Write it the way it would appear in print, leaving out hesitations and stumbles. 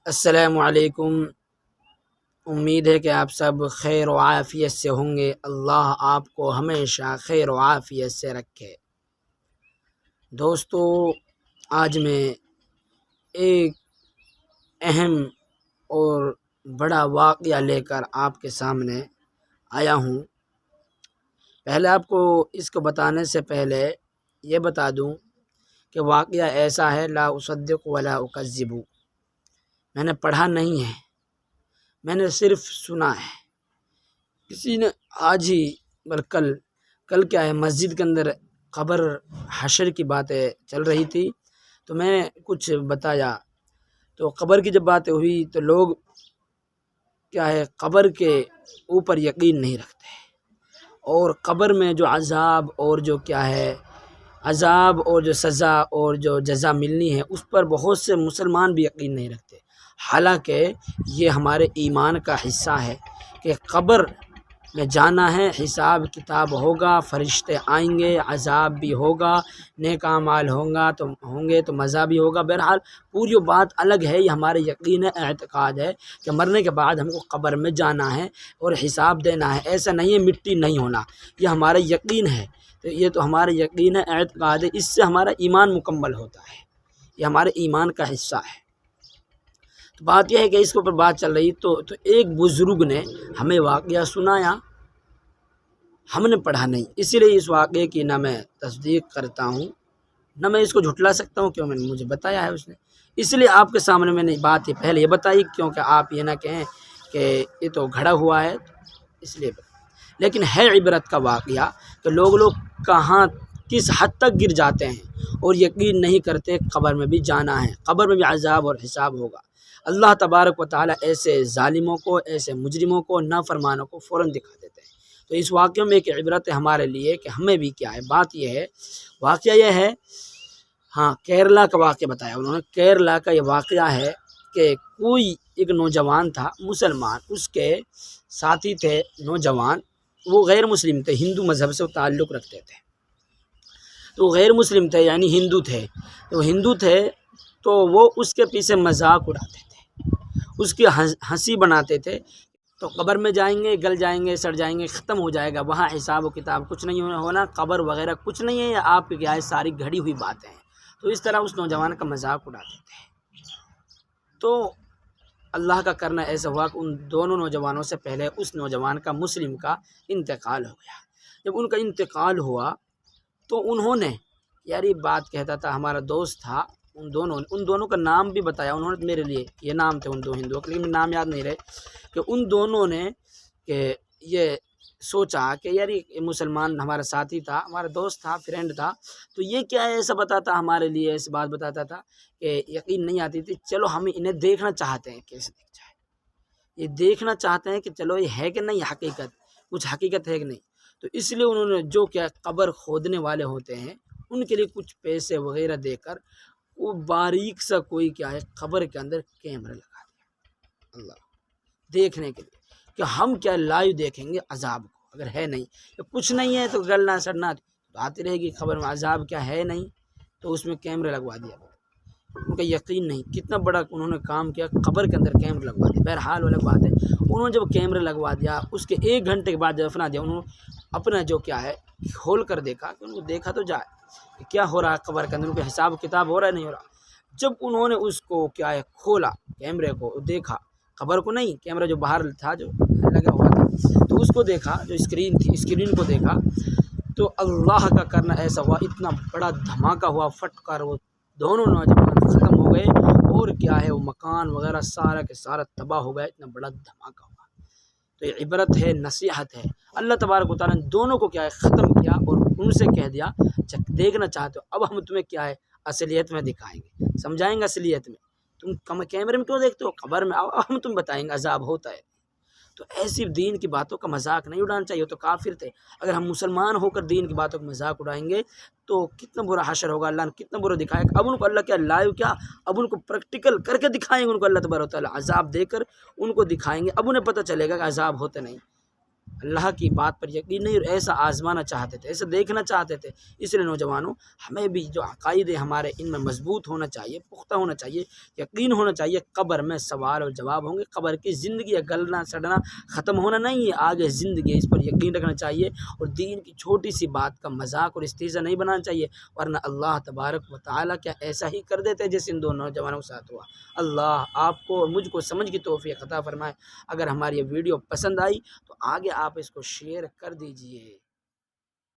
السلام علیکم۔ امید ہے کہ آپ سب خیر و عافیت سے ہوں گے۔ اللہ آپ کو ہمیشہ خیر و عافیت سے رکھے۔ دوستو، آج میں ایک اہم اور بڑا واقعہ لے کر آپ کے سامنے آیا ہوں۔ پہلے آپ کو اس کو بتانے سے پہلے یہ بتا دوں کہ واقعہ ایسا ہے، لا اصدق ولا اکذب۔ میں نے پڑھا نہیں ہے، میں نے صرف سنا ہے۔ کسی نے آج ہی کل کیا ہے، مسجد کے اندر قبر حشر کی باتیں چل رہی تھی، تو میں نے کچھ بتایا۔ تو قبر کی جب باتیں ہوئی تو لوگ کیا ہے، قبر کے اوپر یقین نہیں رکھتے، اور قبر میں جو عذاب اور جو کیا ہے، عذاب اور جو سزا اور جو جزا ملنی ہے، اس پر بہت سے مسلمان بھی یقین نہیں رکھتے۔ حالانکہ یہ ہمارے ایمان کا حصہ ہے کہ قبر میں جانا ہے، حساب کتاب ہوگا، فرشتے آئیں گے، عذاب بھی ہوگا، نیک اعمال ہوں گے تو مزہ بھی ہوگا۔ بہرحال پوری بات الگ ہے، یہ ہمارے یقین اعتقاد ہے کہ مرنے کے بعد ہم کو قبر میں جانا ہے اور حساب دینا ہے۔ ایسا نہیں ہے مٹی نہیں ہونا، یہ ہمارا یقین ہے۔ تو یہ تو ہمارا یقین اعتقاد ہے، اس سے ہمارا ایمان مکمل ہوتا ہے، یہ ہمارے ایمان کا حصہ ہے۔ تو بات یہ ہے کہ اس کے اوپر بات چل رہی تو ایک بزرگ نے ہمیں واقعہ سنایا، ہم نے پڑھا نہیں، اسی لیے اس واقعے کی نہ میں تصدیق کرتا ہوں نہ میں اس کو جھٹلا سکتا ہوں، کیوں میں نے مجھے بتایا ہے اس نے، اس لیے آپ کے سامنے میں نے بات یہ پہلے یہ بتائی، کیونکہ آپ یہ نہ کہیں کہ یہ تو گھڑا ہوا ہے، اس لیے لیکن ہے عبرت کا واقعہ کہ لوگ کہاں کس حد تک گر جاتے ہیں اور یقین نہیں کرتے قبر میں بھی جانا ہے، قبر میں بھی عذاب اور حساب ہوگا۔ اللہ تبارک و تعالیٰ ایسے ظالموں کو، ایسے مجرموں کو، نافرمانوں کو فوراً دکھا دیتے ہیں۔ تو اس واقعے میں ایک عبرت ہے ہمارے لیے کہ ہمیں بھی کیا ہے، بات یہ ہے، واقعہ یہ ہے، ہاں کیرلا کا واقعہ بتایا انہوں نے۔ کیرلا کا یہ واقعہ ہے کہ کوئی ایک نوجوان تھا مسلمان، اس کے ساتھی تھے نوجوان، وہ غیر مسلم تھے، ہندو مذہب سے وہ تعلق رکھتے تھے، تو غیر مسلم تھے یعنی ہندو تھے، تو وہ اس کے پیچھے مذاق اڑاتے تھے، اس کی ہنسی بناتے تھے۔ تو قبر میں جائیں گے، گل جائیں گے، سڑ جائیں گے، ختم ہو جائے گا، وہاں حساب و کتاب کچھ نہیں ہونا، قبر وغیرہ کچھ نہیں ہے، آپ کی کیا ہے، ساری گھڑی ہوئی باتیں ہیں۔ تو اس طرح اس نوجوان کا مذاق اڑاتے تھے۔ تو اللہ کا کرنا ایسا ہوا کہ ان دونوں نوجوانوں سے پہلے اس نوجوان کا، مسلم کا انتقال ہو گیا۔ جب ان کا انتقال ہوا تو انہوں نے، یار یہ بات کہتا تھا، ہمارا دوست تھا، ان دونوں کا نام بھی بتایا انہوں نے میرے لیے، یہ نام تھے ان دو ہندوؤں کے، لیکن نام یاد نہیں رہے، کہ ان دونوں نے کہ یہ سوچا کہ یار یہ مسلمان ہمارا ساتھی تھا، ہمارا دوست تھا، فرینڈ تھا، تو یہ کیا ہے ایسا بتاتا ہمارے لیے، ایسی بات بتاتا تھا کہ یقین نہیں آتی تھی، چلو ہم انہیں دیکھنا چاہتے ہیں کیسے دیکھ جائے، یہ دیکھنا چاہتے ہیں کہ چلو یہ ہے کہ نہیں حقیقت، کچھ حقیقت ہے کہ نہیں۔ تو اس لیے انہوں نے جو کیا قبر کھودنے والے ہوتے ہیں ان کے لیے کچھ پیسے وغیرہ دے کر وہ باریک سا کوئی کیا ہے قبر کے اندر کیمرہ لگا دیا، اللہ دیکھنے کے لیے کہ ہم کیا لائیو دیکھیں گے عذاب کو، اگر ہے نہیں کچھ نہیں ہے تو گلنا سڑنا تو آتی رہے گی، خبر میں عذاب کیا ہے نہیں، تو اس میں کیمرے لگوا دیا۔ ان کا یقین نہیں، کتنا بڑا انہوں نے کام کیا، قبر کے اندر کیمرے لگوا دیا۔ بہرحال وہ الگ بات ہے، انہوں نے جب کیمرے لگوا دیا، اس کے 1 گھنٹے کے بعد جب دفنا دیا، انہوں نے اپنا جو کیا ہے کھول کر دیکھا، کہ ان کو دیکھا تو جائے کہ کیا ہو رہا ہے قبر کے اندر، ان کو حساب کتاب ہو رہا ہے نہیں ہو رہا۔ جب انہوں نے اس کو کیا ہے کھولا، کیمرے کو دیکھا، خبر کو نہیں، کیمرہ جو باہر تھا جو لگا ہوا تھا، تو اس کو دیکھا، جو اسکرین تھی، اسکرین کو دیکھا، تو اللہ کا کرنا ایسا ہوا، اتنا بڑا دھماکہ ہوا، پھٹ کر وہ دونوں نوجوان ختم ہو گئے، اور کیا ہے وہ مکان وغیرہ سارا کے سارا تباہ ہو گیا، اتنا بڑا دھماکہ ہوا۔ تو یہ عبرت ہے، نصیحت ہے، اللہ تبارک و تعالیٰ نے دونوں کو کیا ہے ختم کیا، اور ان سے کہہ دیا دیکھنا چاہتے ہو اب ہم تمہیں کیا ہے اصلیت میں دکھائیں گے، سمجھائیں گے اصلیت میں، تم کیمرے میں کیوں دیکھتے ہو، قبر میں آؤ، ہم تم بتائیں گے عذاب ہوتا ہے۔ تو ایسی دین کی باتوں کا مذاق نہیں اڑانا چاہیے، تو کافر تھے۔ اگر ہم مسلمان ہو کر دین کی باتوں کا مذاق اڑائیں گے تو کتنا برا حشر ہوگا، اللہ نے کتنا برا دکھائے گا۔ اب ان کو اللہ کیا لائیو کیا، اب ان کو پریکٹیکل کر کے دکھائیں گے، ان کو اللہ تبارک و تعالیٰ عذاب دے کر ان کو دکھائیں گے، اب انہیں پتہ چلے گا کہ عذاب ہوتے نہیں۔ اللہ کی بات پر یقین نہیں، اور ایسا آزمانا چاہتے تھے، ایسا دیکھنا چاہتے تھے۔ اس لیے نوجوانوں، ہمیں بھی جو عقائد ہمارے ان میں مضبوط ہونا چاہیے، پختہ ہونا چاہیے، یقین ہونا چاہیے قبر میں سوال اور جواب ہوں گے، قبر کی زندگی ہے، گلنا سڑنا ختم ہونا نہیں ہے، آگے زندگی ہے، اس پر یقین رکھنا چاہیے، اور دین کی چھوٹی سی بات کا مذاق اور استہزاء نہیں بنانا چاہیے، ورنہ اللہ تبارک و تعالیٰ کیا ایسا ہی کر دیتے جیسے ان دو نوجوانوں کے ساتھ ہوا۔ اللہ آپ کو اور مجھ کو سمجھ کی توفیق عطا فرمائے۔ اگر ہماری یہ ویڈیو پسند آئی تو آگے آپ اس کو شیئر کر دیجئے۔